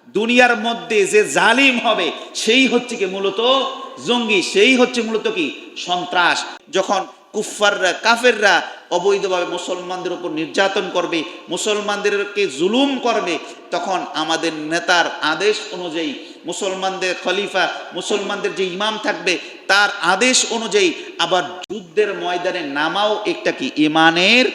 দুনিয়ার মধ্যে যে জালিম হবে সেই হচ্ছে কি মূলত জঙ্গি, সেই হচ্ছে মূলত কি সন্ত্রাস। যখন কুফফাররা কাফেররা অবৈধভাবে মুসলমানদের উপর নির্যাতন করবে, মুসলমানদেরকে জুলুম করবে, তখন আমাদের নেতার আদেশ অনুযায়ী মুসলমানদের খলিফা, মুসলমানদের যে ইমাম থাকবে তার আদেশ অনুযায়ী আবার যুদ্ধের ময়দানে নামাও একটা কি ইমানের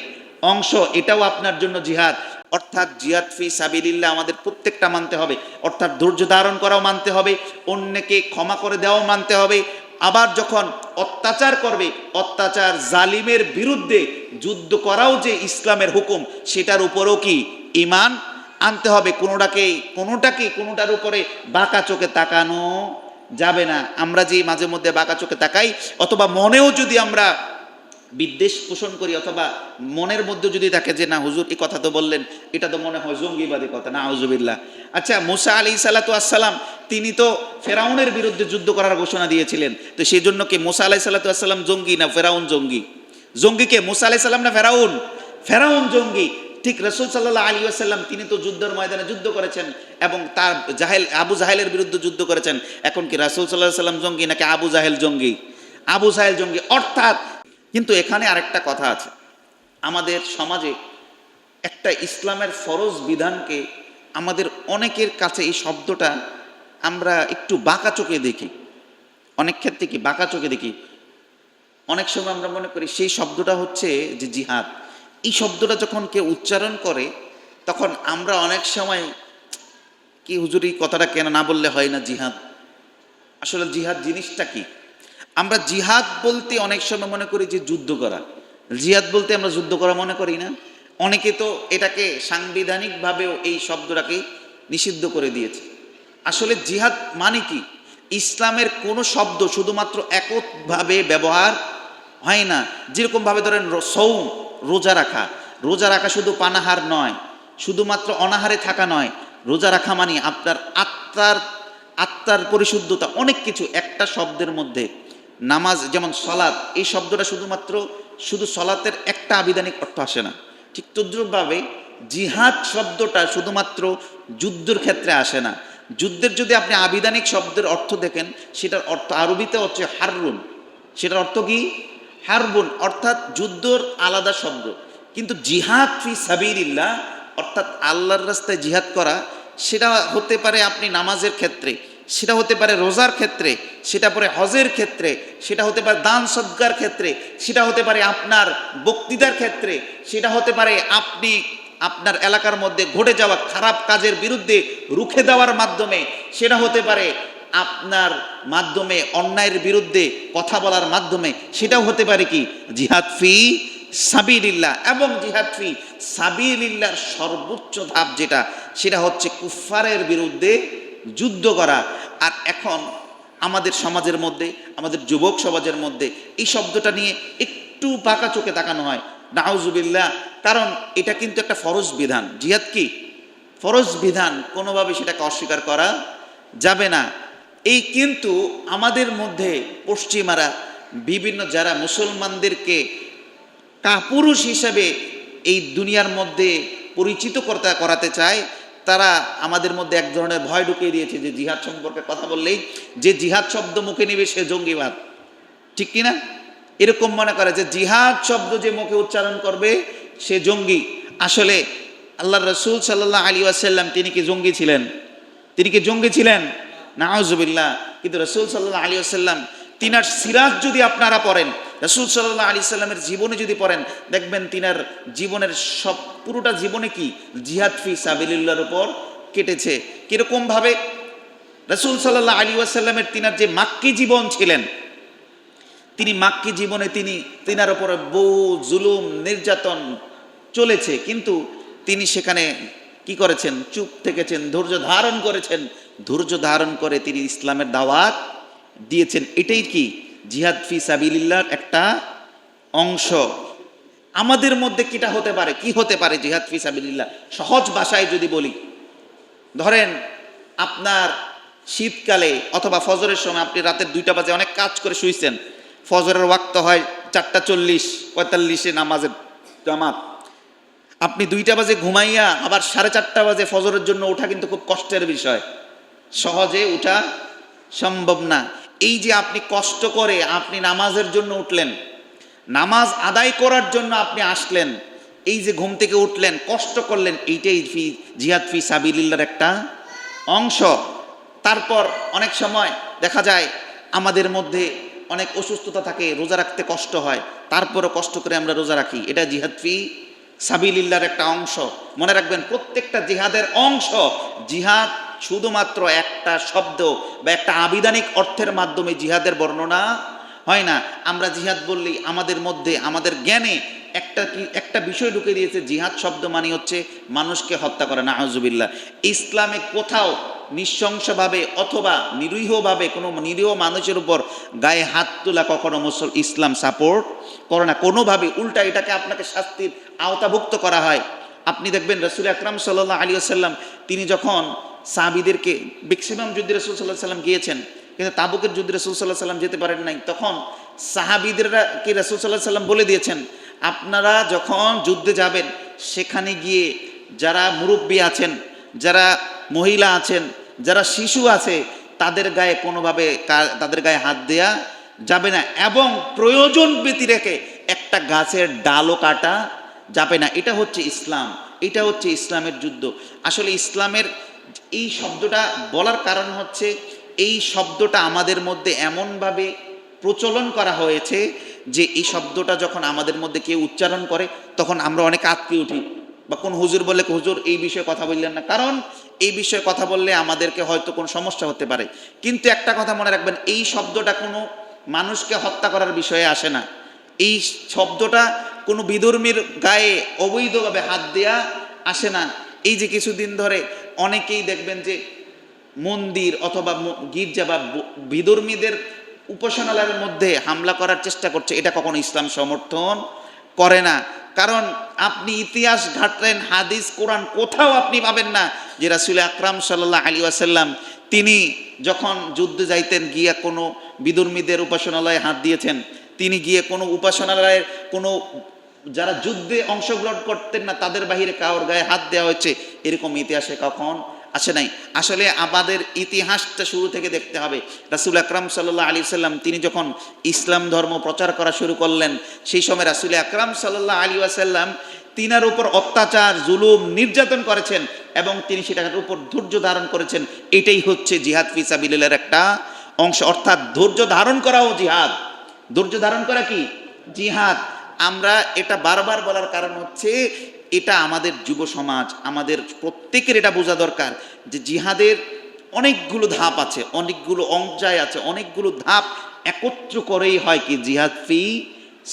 অংশ, এটাও আপনার জন্য জিহাদ। অর্থাৎ জিহাদ ফি সাবিলিল্লাহ আমাদের প্রত্যেকটা মানতে হবে, অর্থাৎ ধৈর্য ধারণ করাও মানতে হবে, অন্যকে ক্ষমা করে দেওয়াও মানতে হবে। আবার যখন অত্যাচার করবে, অত্যাচার জালিমের বিরুদ্ধে যুদ্ধ করাও যে ইসলামের হুকুম, সেটার উপরেও কি ঈমান আনতে হবে। কোনোটার উপরে বাঁকা চোখে তাকানো যাবে না। আমরা যে মাঝে মধ্যে বাঁকা চোখে তাকাই, অথবা মনেও যদি আমরা বিদ্বেষ পোষণ করি, অথবা মনের মধ্যে যদি থাকে যে না হুজুর এই কথা তো বললেন, এটা তো মনে হয় জঙ্গিবাদী কথা, না আউযুবিল্লাহ। আচ্ছা, মুসা আলাইহিসসালাতু ওয়াসসালাম তিনি তো ফেরাউনের বিরুদ্ধে যুদ্ধ করার ঘোষণা দিয়েছিলেন, তো সেই জন্য কি মুসা আলাইহিসসালাতু ওয়াসসালাম জঙ্গি না ফেরাউন জঙ্গি? জঙ্গি কে, মুসা আলাইহিসসালাম না ফেরাউন? ফেরাউন জঙ্গি। ঠিক রাসূল সাল্লাল্লাহু আলাইহি ওয়াসাল্লাম তিনি তো যুদ্ধের ময়দানে যুদ্ধ করেছেন এবং তার আবু জাহেলের বিরুদ্ধে যুদ্ধ করেছেন। এখন কি রাসূল সাল্লাল্লাহু আলাইহি ওয়াসাল্লাম জঙ্গি নাকি আবু জাহেল জঙ্গি? আবু জাহেল জঙ্গি। অর্থাৎ কিন্তু এখানে আরেকটা কথা আছে, আমাদের সমাজে একটা ইসলামের ফরজ বিধানকে আমাদের অনেকের কাছে এই শব্দটা আমরা একটু বাঁকা চোখে দেখি, অনেক ক্ষেত্রে কি বাঁকা চোখে দেখি। অনেক সময় আমরা মনে করি সেই শব্দটা হচ্ছে যে জিহাদ। এই শব্দটা যখন কেউ উচ্চারণ করে তখন আমরা অনেক সময় কি হুজুর এই কথাটা কেন না বললে হয় না জিহাদ? আসলে জিহাদ জিনিসটা কি? আমরা জিহাদ বলতে অনেক সময় মনে করি যে যুদ্ধ করা, জিহাদ বলতে আমরা যুদ্ধ করা মনে করি না। অনেকে তো এটাকে সাংবিধানিকভাবেও এই শব্দটাকে নিষিদ্ধ করে দিয়েছে। আসলে জিহাদ মানে কি? ইসলামের কোনো শব্দ শুধুমাত্র এককভাবে ব্যবহার হয় না। যেরকমভাবে ধরেন সৌম, রোজা রাখা, রোজা রাখা শুধু পানাহার নয়, শুধুমাত্র অনাহারে থাকা নয়। রোজা রাখা মানে আপনার আত্মার পরিশুদ্ধতা, অনেক কিছু একটা শব্দের মধ্যে। নামাজ যেমন সলাৎ, এই শব্দটা শুধু সলাতের একটা আবিধানিক অর্থ আসে না। ঠিক তদ্রূপভাবে জিহাদ শব্দটা শুধুমাত্র যুদ্ধের ক্ষেত্রে আসে না। যুদ্ধের যদি আপনি আবিধানিক শব্দের অর্থ দেখেন, সেটার অর্থ আরবিতে হচ্ছে হারবুন। সেটার অর্থ কি? হারবুন, অর্থাৎ যুদ্ধর আলাদা শব্দ। কিন্তু জিহাদ ফি সাবিলিল্লাহ অর্থাৎ আল্লাহর রাস্তায় জিহাদ করা, সেটা হতে পারে আপনি নামাজের ক্ষেত্রে, সেটা হতে পারে রোজার ক্ষেত্রে, সেটা পরে হজের ক্ষেত্রে, সেটা হতে পারে দান সদকার ক্ষেত্রে, সেটা হতে পারে আপনার বক্তৃতার ক্ষেত্রে, সেটা হতে পারে আপনি আপনার এলাকার মধ্যে ঘটে যাওয়া খারাপ কাজের বিরুদ্ধে রুখে দেওয়ার মাধ্যমে, সেটা হতে পারে আপনার মাধ্যমে অন্যায়ের বিরুদ্ধে কথা বলার মাধ্যমে, সেটাও হতে পারে কি জিহাদ ফি সাবিলিল্লাহ। এবং জিহাদ ফি সাবিলিল্লাহর সর্বোচ্চ ধাপ যেটা, সেটা হচ্ছে কুফফারের বিরুদ্ধে যুদ্ধ করা। আর এখন আমাদের সমাজের মধ্যে, আমাদের যুবক সমাজের মধ্যে এই শব্দটা নিয়ে একটু বাঁকা চোখে তাকানো হয়, নাউজুবিল্লাহ। কারণ এটা কিন্তু একটা ফরজ বিধান। জিহাদ কি ফরজ বিধান, কোনোভাবে সেটাকে অস্বীকার করা যাবে না। এই কিন্তু আমাদের মধ্যে পশ্চিমারা বিভিন্ন যারা মুসলমানদেরকে কাপুরুষ হিসেবে এই দুনিয়ার মধ্যে পরিচিত করাতে চায়, তারা আমাদের মধ্যে এক ধরনের ভয় ঢুকিয়ে দিয়েছে যে জিহাদ সম্পর্কে কথা বললেই যে জিহাদ শব্দ মুখে নেবে সে জঙ্গিবাদ, ঠিক কিনা? এরকম মনে করে যে জিহাদ শব্দ যে মুখে উচ্চারণ করবে সে জঙ্গি। আসলে আল্লাহ রসুল সাল্লাল্লাহু আলাইহি ওয়াসাল্লাম তিনি কি জঙ্গি ছিলেন? তিনি কি জঙ্গি ছিলেন? নাউজুবিল্লাহ। কিন্তু রসুল সাল্লাল্লাহু আলাইহি ওয়াসাল্লাম তিনার সিরাত যদি আপনারা পড়েন, রসুল সাল্লাল্লাহু আলাইহি সাল্লামের জীবনে যদি পড়েন, দেখবেন তিনার জীবনের পুরোটা জীবনে কি জিহাদ ফি সাবিলিল্লাহর উপর কেটেছে। কিরকম ভাবে? রসুল সাল্লাল্লাহু আলাইহি ওয়াসাল্লামের তিনার যে মাক্কি জীবন ছিলেন, তিনি মাক্কি জীবনে তিনার উপরে বহু জুলুম নির্যাতন চলেছে, কিন্তু তিনি সেখানে কি করেছেন? চুপ থেকেছেন, ধৈর্য ধারণ করেছেন। ধৈর্য ধারণ করে তিনি ইসলামের দাওয়াত দিয়েছেন। এটাই কি জিহাদ ফি সাবিলিল্লাহর একটা অংশ। আমাদের মধ্যে কিটা হতে পারে, কি হতে পারে জিহাদ ফি সাবিলিল্লাহ? সহজ ভাষায় যদি বলি, ধরেন আপনার শীতকালে অথবা ফজরের সময় আপনি রাতের 2টা বাজে অনেক কাজ করে শুইছেন, ফজরের ওয়াক্ত হয় 4:40-45 নামাজের জামাত। আপনি 2টা বাজে ঘুমাইয়া আবার 4:30 বাজে ফজরের জন্য ওঠা কিন্তু খুব কষ্টের বিষয়, সহজে ওঠা সম্ভব না। এই যে আপনি কষ্ট করে আপনি নামাজের জন্য উঠলেন, নামাজ আদায় করার জন্য আপনি আসলেন, এই যে ঘুম থেকে উঠলেন, কষ্ট করলেন, এইটাই জিহাদ ফি সাবিলিল্লাহর একটা অংশ। তারপর অনেক সময় দেখা যায় আমাদের মধ্যে অনেক অসুস্থতা থাকে, রোজা রাখতে কষ্ট হয়, তারপরও কষ্ট করে আমরা রোজা রাখি, এটা জিহাদ ফি সাবিলিল্লাহর একটা অংশ। মনে রাখবেন, প্রত্যেকটা জিহাদের অংশ। জিহাদ শুধুমাত্র একটা শব্দ বা একটা আবিধানিক অর্থের মাধ্যমে জিহাদের বর্ণনা হয় না। আমরা জিহাদ বললেই আমাদের মধ্যে, আমাদের জ্ঞানে একটা বিষয় ঢুকে দিয়েছে, জিহাদ শব্দ মানে হচ্ছে মানুষকে হত্যা করে। নাউজুবিল্লাহ। ইসলামে কোথাও নৃশংসভাবে অথবা নিরীহভাবে কোনো নিরীহ মানুষের উপর গায়ে হাত তোলা কখনো ইসলাম সাপোর্ট করে না কোনোভাবে। উল্টা এটাকে আপনাকে শাস্তির আওতাভুক্ত করা হয়। আপনি দেখবেন রাসূল আকরাম সাল্লাল্লাহু আলাইহি ওয়াসাল্লাম তিনি যখন সাহাবীদেরকে, ম্যাক্সিমাম যুদ্ধে রাসূল সাল্লাল্লাহু আলাইহি ওয়াসাল্লাম গিয়েছেন, কিন্তু তাবুকের যুদ্ধে রাসূল সাল্লাল্লাহু আলাইহি ওয়াসাল্লাম যেতে পারেন নাই, তখন সাহাবীদেরকে রাসূল সাল্লাল্লাহু আলাইহি ওয়াসাল্লাম বলে দিয়েছেন, আপনারা যখন যুদ্ধে যাবেন সেখানে গিয়ে যারা মুরব্বী আছেন, যারা মহিলা আছেন, যারা শিশু আছে, তাদের গায়ে কোনোভাবে তাদের গায়ে হাত দেয়া যাবে না, এবং প্রয়োজন ব্যতি রেখে একটা গাছের ডালও কাটা যাবে না। এটা হচ্ছে ইসলাম, এটা হচ্ছে ইসলামের যুদ্ধ। আসলে ইসলামের এই শব্দটা বলার কারণ হচ্ছে, এই শব্দটা আমাদের মধ্যে এমনভাবে প্রচলন করা হয়েছে যে এই শব্দটা যখন আমাদের মধ্যে কেউ উচ্চারণ করে তখন আমরা অনেক আটকে উঠি, বা কোন হুজুর বললে, হুজুর এই বিষয়ে কথা বললেন না, কারণ এই বিষয়ে কথা বললে আমাদেরকে হয়তো কোনো সমস্যা হতে পারে। কিন্তু একটা কথা মনে রাখবেন, এই শব্দটা কোনো মানুষকে হত্যা করার বিষয়ে আসে না। এই শব্দটা কোনো বিধর্মীর গায়ে অবৈধভাবে হাত দেয়া আসে না। এই যে কিছুদিন ধরে অনেকেই দেখবেন যে মন্দির অথবা গির্জা বা বিধর্মীদের উপাসনালয়ের মধ্যে হামলা করার চেষ্টা করছে, এটা কখনো ইসলাম সমর্থন করে না। কারণ আপনি ইতিহাস ঘাটলেন, হাদিস কোরআন কোথাও আপনি পাবেন না যে রাসূল আকরাম সাল্লাল্লাহু আলাইহি ওয়াসাল্লাম তিনি যখন যুদ্ধে যাইতেন গিয়া কোনো বিধর্মীদের উপাসনালয়ে হাত দিয়েছেন, তিনি গিয়ে কোনো উপাসনালয়ের কোনো যারা যুদ্ধে অংশগ্রহণ করতেন না তাদের বাহিরে কারোর গায়ে হাত দেওয়া হয়েছে, এরকম ইতিহাসে কখন আসে নাই। আসলে আমাদের ইতিহাসটা শুরু থেকে দেখতে হবে। রাসূল আকরাম সাল্লাল্লাহু আলাইহি ওয়াসাল্লাম তিনি যখন ইসলাম ধর্ম প্রচার করা শুরু করলেন, সেই সময় রাসূল আকরাম সাল্লাল্লাহু আলাইহি ওয়াসাল্লাম তিনার উপর অত্যাচার, জুলুম, নির্যাতন করেছেন এবং তিনি সেটার উপর ধৈর্য ধারণ করেছেন। এটাই হচ্ছে জিহাদ ফি সাবিলিল্লাহর একটা অংশ, অর্থাৎ ধৈর্য ধারণ করাও জিহাদ। ধৈর্য ধারণ করা কি জিহাদ। আমরা এটা বারবার বলার কারণ হচ্ছে, এটা আমাদের যুব সমাজ, আমাদের প্রত্যেকের এটা বোঝা দরকার যে জিহাদের অনেকগুলো ধাপ আছে, অনেকগুলো অধ্যায় আছে, অনেকগুলো ধাপ একত্র করেই হয় কি জিহাদ ফি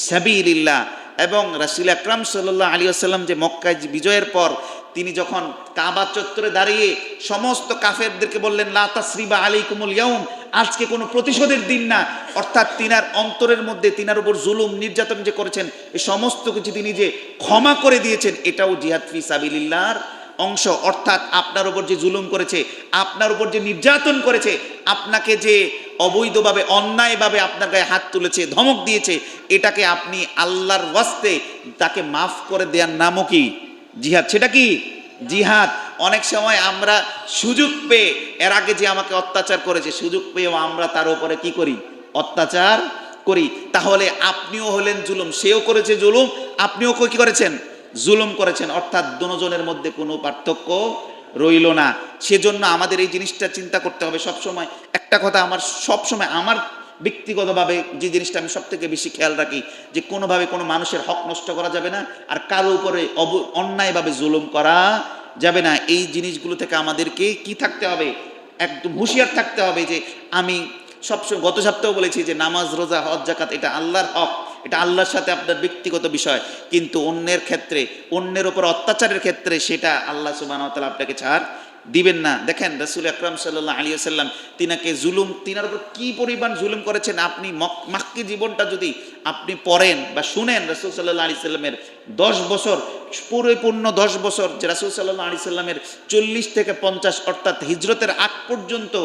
সাবিলিল্লাহ। এবং রাসূল আকরাম সাল্লাল্লাহু আলাইহি ওয়াসাল্লাম যে মক্কায় বিজয়ের পর তিনি যখন কাবা চত্বরে দাঁড়িয়ে সমস্ত কাফেরদেরকে বললেন, লা তাসরিবা আলাইকুমুল ইয়াউম, আজকে কোনো প্রতিশোধের দিন না। অর্থাৎ তিনার অন্তরের মধ্যে তিনার উপর জুলুম নির্যাতন যে করেছেন, এই সমস্ত কিছু তিনি যে ক্ষমা করে দিয়েছেন, এটাও জিহাদ ফি সাবিলিল্লাহর অংশ। অর্থাৎ আপনার উপর যে জুলুম করেছে, আপনার উপর যে নির্যাতন করেছে, আপনাকে যে অবৈধভাবে অন্যায়ভাবে আপনার গায়ে হাত তুলেছে, ধমক দিয়েছে, এটাকে আপনি আল্লাহর ওয়াস্তে তাকে মাফ করে দেওয়ার নামও কি জিহাদ। সেটা কি জিহাদ। অনেক সময় আমরা সুযোগ পেয়ে, এর আগে যে আমাকে অত্যাচার করেছে, সুযোগ পেয়েও আমরা তার উপরে কি করি, অত্যাচার করি। তাহলে আপনিও হলেন জুলুম, সেও করেছে জুলুম, আপনিও কি করেছেন, জুলুম করেছেন। অর্থাৎ দুজনের মধ্যে কোনো পার্থক্য রইল না। সেজন্য আমাদের এই জিনিসটা চিন্তা করতে হবে সবসময়। একটা কথা আমার সবসময়, আমার ব্যক্তিগতভাবে যে জিনিসটা আমি সব থেকে বেশি খেয়াল রাখি, যে কোনোভাবে কোনো মানুষের হক নষ্ট করা যাবে না, আর কারো উপরে অন্যায়ভাবে জুলুম করা যাবে না। এই জিনিসগুলো থেকে আমাদেরকে কি থাকতে হবে, একদম হুঁশিয়ার থাকতে হবে। যে আমি সবসময়, গত সপ্তাহে বলেছি যে নামাজ, রোজা, হজ, যাকাত এটা আল্লাহর হক, এটা আল্লাহর সাথে আপনার ব্যক্তিগত বিষয়, কিন্তু অন্যের ক্ষেত্রে, অন্যের উপর অত্যাচারের ক্ষেত্রে সেটা আল্লাহ সুবহানাহু ওয়া তাআলা আপনাকে ছাড় দিবেন না। দেখেন রাসূল আকরাম সাল্লাল্লাহু আলাইহি ওয়াসাল্লাম তিনাকে জুলুম, তিনার উপর কি পরিমাণ জুলুম করেছেন, আপনি মাক্কি জীবনটা যদি আপনি পড়েন বা শুনেন, রাসূল সাল্লাল্লাহু আলাইহি সাল্লামের 10 বছর, পরিপূর্ণ 10 বছর, যে রাসূল সাল্লাল্লাহু আলাইহি সাল্লামের 40 থেকে 50 অর্থাৎ হিজরতের আগ পর্যন্ত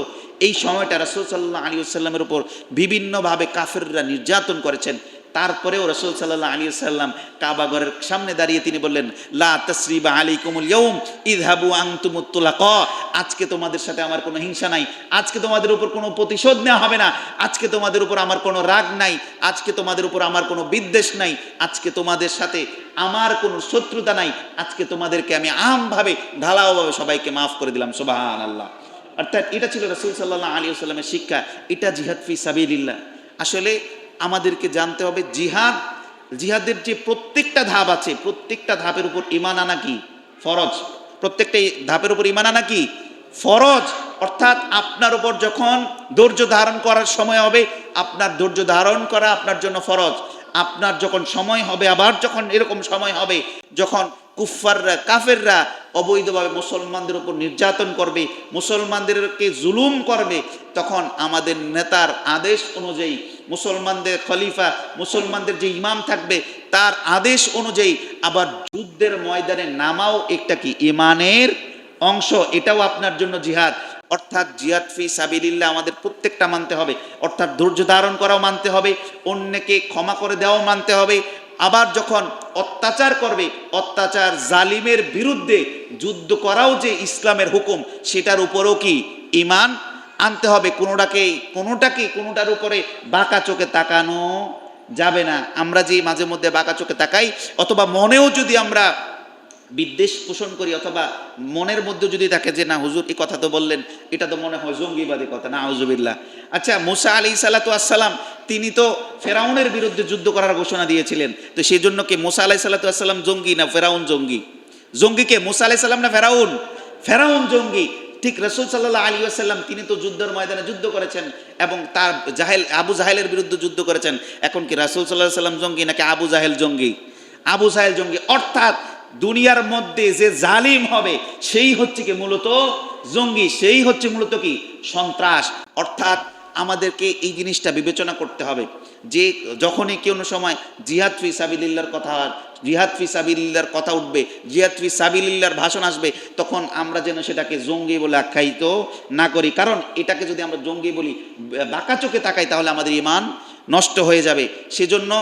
এই সময়টা রাসূল সাল্লাল্লাহু আলাইহি ওয়াসাল্লামের উপর বিভিন্নভাবে কাফেররা নির্যাতন করেছেন। তারপরেও রাসূল সাল্লাল্লাহু আলাইহি ওয়াসাল্লাম কাবা ঘরের সামনে দাঁড়িয়ে তিনি বললেন, লা তাসরিবা আলাইকুমুল ইয়াউম ইযহাবু আনতুমুত তুলাকা। আজকে তোমাদের সাথে আমার কোনো হিংসা নাই, আজকে তোমাদের উপর কোনো প্রতিশোধ নেওয়া হবে না, আজকে তোমাদের উপর আমার কোনো রাগ নাই, আজকে তোমাদের উপর আমার কোনো বিদ্বেষ নাই, আজকে তোমাদের সাথে আমার কোনো শত্রুতা নাই, আজকে তোমাদেরকে আমি আমভাবে ঢালাওভাবে সবাইকে মাফ করে দিলাম। সুবহানাল্লাহ। অর্থাৎ এটা ছিল রাসূল সাল্লাল্লাহু আলাইহি ওয়াসাল্লামের শিক্ষা, এটা জিহাদ ফি সাবিলিল্লাহ। আসলে আমাদেরকে জানতে হবে জিহাদের যে প্রত্যেকটা ধাপ আছে, প্রত্যেকটা ধাপের উপর ঈমান আনা কি ফরজ, প্রত্যেকটা ধাপের উপর ঈমান আনা কি ফরজ। অর্থাৎ আপনার উপর যখন ধৈর্য ধারণ করার সময় হবে, আপনার ধৈর্য ধারণ করা আপনার জন্য ফরজ। আপনার যখন সময় হবে, আবার যখন এরকম সময় হবে যখন কুফফাররা কাফেররা অবৈধভাবে মুসলমানদের উপর নির্যাতন করবে, মুসলমানদেরকে জুলুম করবে, তখন আমাদের নেতার আদেশ অনুযায়ী, মুসলমানদের খলিফা, মুসলমানদের যে ইমাম থাকবে তার আদেশ অনুযায়ী আবার যুদ্ধের ময়দানে নামাও একটা কি ঈমানের অংশ, এটাও আপনার জন্য জিহাদ। অর্থাৎ জিহাদ ফি সাবিলিল্লাহ আমাদের প্রত্যেকটা মানতে হবে। অর্থাৎ ধৈর্য ধারণ করাও মানতে হবে, অন্যকে ক্ষমা করে দেওয়াও মানতে হবে। আবার যখন অত্যাচার করবে, অত্যাচার জালিমের বিরুদ্ধে যুদ্ধ করাও যে ইসলামের হুকুম, সেটার উপরও কি ঈমান আনতে হবে। কোনোটার উপরে বাঁকা চোখে তাকানো যাবে না। আমরা যে মাঝে মধ্যে বাঁকা চোখে তাকাই, অথবা মনেও যদি আমরা বিদ্বেষ পোষণ করি, অথবা মনের মধ্যে যদি থাকে যে না হুজুর এই কথা তো বললেন, এটা তো মনে হয় জঙ্গিবাদী কথা, না আউযুবিল্লাহ। আচ্ছা, মুসা আলাইহিস সালাতু আসসালাম তিনি তো ফেরাউনের বিরুদ্ধে যুদ্ধ করার ঘোষণা দিয়েছিলেন, তো সেই জন্য কি মুসা আলাইহিস সালাতু আসসালাম জঙ্গি না ফেরাউন জঙ্গি? জঙ্গি কে, মুসা আলাইহিস সালাম না ফেরাউন? ফেরাউন জঙ্গি। ঠিক রাসূল সাল্লাল্লাহু আলাইহি ওয়াসাল্লাম তিনি তো যুদ্ধের ময়দানে যুদ্ধ করেছেন এবং তার আবু জাহেলের বিরুদ্ধে যুদ্ধ করেছেন। এখন কি রাসূল সাল্লাল্লাহু আলাইহি ওয়াসাল্লাম জঙ্গি নাকি আবু জাহেল জঙ্গি? আবু জাহেল জঙ্গি। অর্থাৎ দুনিয়ার মধ্যে যে জালিম হবে সেই হচ্ছে কি মূলত জঙ্গি, সেই হচ্ছে মূলত কি সন্ত্রাস। অর্থাৎ আমাদেরকে এই জিনিসটা বিবেচনা করতে হবে যে যখনই কোনো সময় জিহাদ ফি সাবিলিল্লাহর কথা উঠবে, জিহাদ ফি সাবিলিল্লাহর ভাষণ আসবে, তখন আমরা যেন সেটাকে জঙ্গি বলে আখ্যায়িত না করি। কারণ এটাকে যদি আমরা জঙ্গি বলি, বাঁকা চোখে তাকাই, তাহলে আমাদের ঈমান নষ্ট হয়ে যাবে। সেজন্য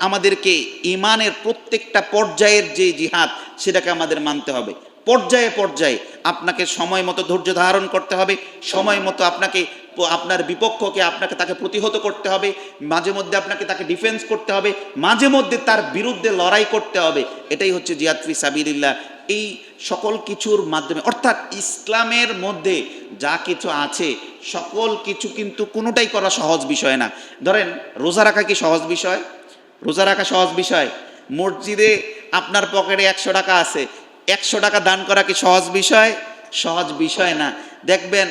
আমাদেরকে ঈমানের প্রত্যেকটা পর্যায়ের যে জিহাদ, সেটাকে আমাদের মানতে হবে। পর্যায়ে পর্যায়ে আপনাকে সময় মতো ধৈর্য ধারণ করতে হবে, সময় মতো আপনার বিপক্ষকে তাকে প্রতিহত করতে হবে, মাঝে মধ্যে আপনাকে তাকে ডিফেন্স করতে হবে, মাঝে মধ্যে তার বিরুদ্ধে লড়াই করতে হবে। এটাই হচ্ছে জিহাদ ফি সাবিলিল্লাহ। এই সকল কিছুর মাধ্যমে, অর্থাৎ ইসলামের মধ্যে যা কিছু আছে সকল কিছু কিন্তু কোনোটাই করা সহজ বিষয় না। ধরেন রোজা রাখা কি সহজ বিষয়? রোজা রাখা সহজ বিষয়? মসজিদে আপনার পকেটে 100 টাকা আছে, 100 টাকা দান করা কি সহজ বিষয়? সহজ বিষয় না। দেখবেন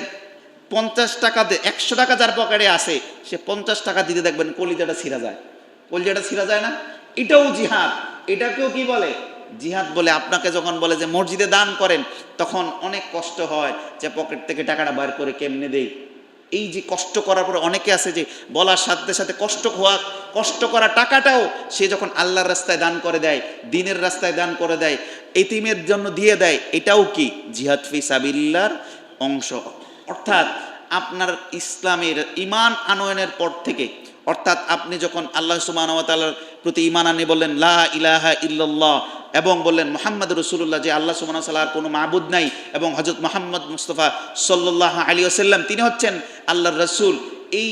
50 টাকা 100 টাকা যার পকেটে আছে, সে 50 টাকা দিতে দেখবেন কলিজাটা ছিঁড়া যায় না? এটাও জিহাদ। এটাকেও কি বলে? জিহাদ বলে। আপনাকে যখন বলে যে মসজিদে দান করেন, তখন অনেক কষ্ট হয় যে পকেট থেকে টাকাটা বার করে কেমনে দেই। এই যে কষ্ট করার পরে অনেকে আছে যে বলার সাথে সাথে কষ্ট করা টাকাটাও সে যখন আল্লাহর রাস্তায় দান করে দেয়, দ্বীনের রাস্তায় দান করে দেয়, এতিমের জন্য দিয়ে দেয়, এটাও কি জিহাদ ফি সাবিলিল্লাহর অংশ। অর্থাৎ আপনার ইসলামের ঈমান আনয়নের পর থেকে, অর্থাৎ আপনি যখন আল্লাহ সুবহানাহু ওয়া তাআলার প্রতি ঈমান আনে, বললেন লা ইলাহা ইল্লাল্লাহ, এবং বললেন মুহাম্মদ রাসূলুল্লাহ, যে আল্লাহ সুবহানাহু ওয়া তাআলার কোনো মাবুদ নাই, এবং হযরত মুহাম্মদ মুস্তাফা সাল্লাল্লাহু আলাইহি ওয়াসাল্লাম তিনি হচ্ছেন আল্লাহর রাসূল। এই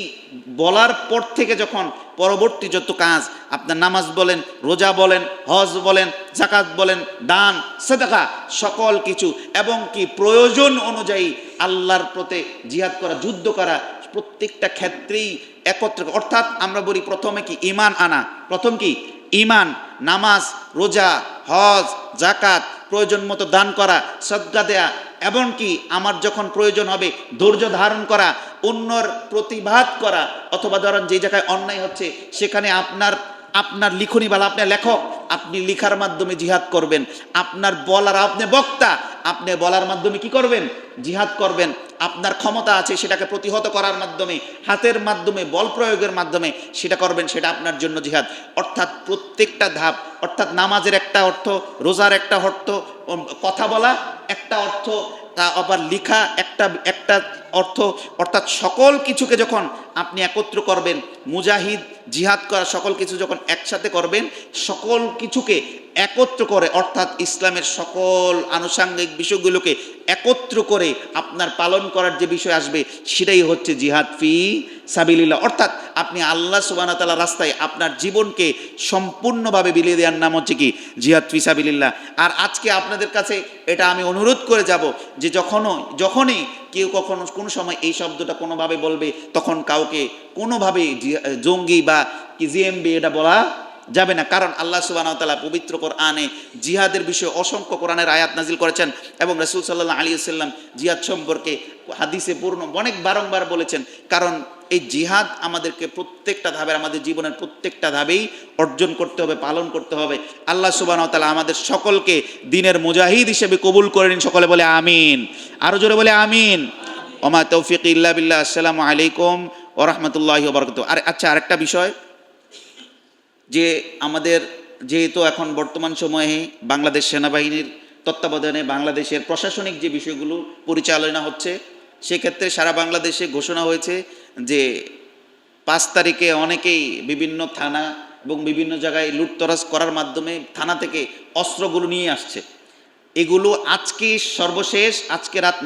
বলার পর থেকে যখন পরবর্তী যত কাজ, আপনার নামাজ বলেন, রোজা বলেন, হজ বলেন, যাকাত বলেন, দান সাদাকা, সকল কিছু, এবং কি প্রয়োজন অনুযায়ী আল্লাহর প্রতি জিহাদ করা, যুদ্ধ করা, প্রত্যেকটা ক্ষেত্রেই একত্রে। অর্থাৎ আমরা বলি প্রথমে কি ঈমান আনা, প্রথম কি ঈমান, নামাজ, রোজা, হজ, যাকাত, প্রয়োজন মতো দান করা, সদকা দেয়া, এবং কি আমার যখন প্রয়োজন হবে ধৈর্য ধারণ করা, অন্যর প্রতিবাদ করা, অথবা ধরেন যে জায়গায় অন্যায় হচ্ছে সেখানে আপনার লিখনি বালা, আপনি লেখক, আপনি লিখার মাধ্যমে জিহাদ করবেন। আপনার বলার, আপনি বক্তা, আপনি বলার মাধ্যমে কি করবেন? জিহাদ করবেন। আপনার ক্ষমতা আছে সেটাকে প্রতিহত করার মাধ্যমে, হাতের মাধ্যমে, বল প্রয়োগের মাধ্যমে সেটা করবেন, সেটা আপনার জন্য জিহাদ। অর্থাৎ প্রত্যেকটা ধাপ, অর্থাৎ নামাজের একটা অর্থ, রোজার একটা অর্থ, কথা বলা একটা অর্থ, তা আবার লিখা একটা অর্থাৎ সকল কিছুকে যখন আপনি একত্র করবেন, মুজাহিদ জিহাদ করা সকল কিছু যখন একসাথে করবেন, সকল কিছুকে একত্র করে অর্থাৎ ইসলামের সকল আনুষাঙ্গিক বিষয়গুলোকে একত্র করে আপনার পালন করার যে বিষয় আসবে সেটাই হচ্ছে জিহাদ ফি সাবিলিল্লাহ। অর্থাৎ আপনি আল্লাহ সুবহানাহু ওয়া তাআলার রাস্তায় আপনার জীবনকে সম্পূর্ণভাবে বিলিয়ে দেওয়ার নাম হচ্ছে কি জিহাদ ফি সাবিলিল্লাহ। আর আজকে আপনাদের কাছে এটা আমি অনুরোধ করে যাব যে যখনই কেউ কখনো কোনো সময় এই শব্দটা কোনোভাবে বলবে, তখন কাউকে কোনোভাবে জঙ্গি বা কি জিএমবি এটা বলা যাবে না। কারণ আল্লাহ সুবহানাহু ওয়া তাআলা পবিত্র কোরআনে জিহাদের বিষয়ে অসংখ্য কোরআনের আয়াত নাজিল করেছেন এবং রাসূল সাল্লাল্লাহু আলাইহি ওয়াসাল্লাম জিহাদ সম্পর্কে হাদিসে অনেক বারংবার বলেছেন। কারণ এই জিহাদ আমাদেরকে প্রত্যেকটা ধাপে, আমাদের জীবনের প্রত্যেকটা ধাপেই অর্জন করতে হবে, পালন করতে হবে। আল্লাহ সুবহানাহু ওয়া তাআলা আমাদের সকলকে দিনের মুজাহিদ হিসেবে কবুল করে নিন। সকলে বলে আমিন, আরো জোরে বলে আমিন। ওমা তৌফিক ইল্লা বিল্লাহ। আসসালামু আলাইকুম ওয়া রাহমাতুল্লাহি ওয়া বারাকাতুহু। আচ্ছা, আরেকটা বিষয় যে আমাদের যেহেতু এখন বর্তমান সময়ে বাংলাদেশ সেনাবাহিনীর তত্ত্বাবধানে বাংলাদেশের প্রশাসনিক যে বিষয়গুলো পরিচালনা হচ্ছে, সেক্ষেত্রে সারা বাংলাদেশে ঘোষণা হয়েছে যে 5 তারিখে অনেকেই বিভিন্ন থানা এবং বিভিন্ন জায়গায় লুটতরাজ করার মাধ্যমে থানা থেকে অস্ত্রগুলো নিয়ে আসছে। এগুলো আজকে সর্বশেষ, আজকে রাত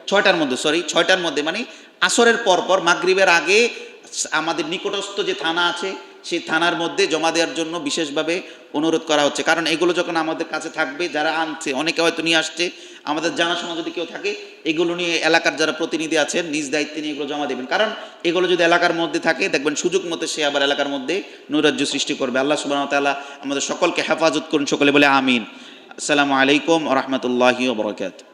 6টার মধ্যে মানে আসরের পর মাগরিবের আগে আমাদের নিকটস্থ যে থানা আছে সেই থানার মধ্যে জমা দেওয়ার জন্য বিশেষভাবে অনুরোধ করা হচ্ছে। কারণ এগুলো যখন আমাদের কাছে থাকবে, যারা আনছে অনেকে হয়তো নিয়ে আসছে, আমাদের জানাশোনা যদি কেউ থাকে এগুলো নিয়ে এলাকার যারা প্রতিনিধি আছেন নিজ দায়িত্বে নিয়ে এগুলো জমা দেবেন। কারণ এগুলো যদি এলাকার মধ্যে থাকে, দেখবেন সুযোগ মতো সে আবার এলাকার মধ্যে নৈরাজ্য সৃষ্টি করবে। আল্লাহ সুবহানাহু ওয়া তাআলা আমাদের সকলকে হেফাজত করুন। সকলে বলে আমিন। আসসালামু আলাইকুম ওয়া রাহমাতুল্লাহি ওয়া বারাকাতুহু।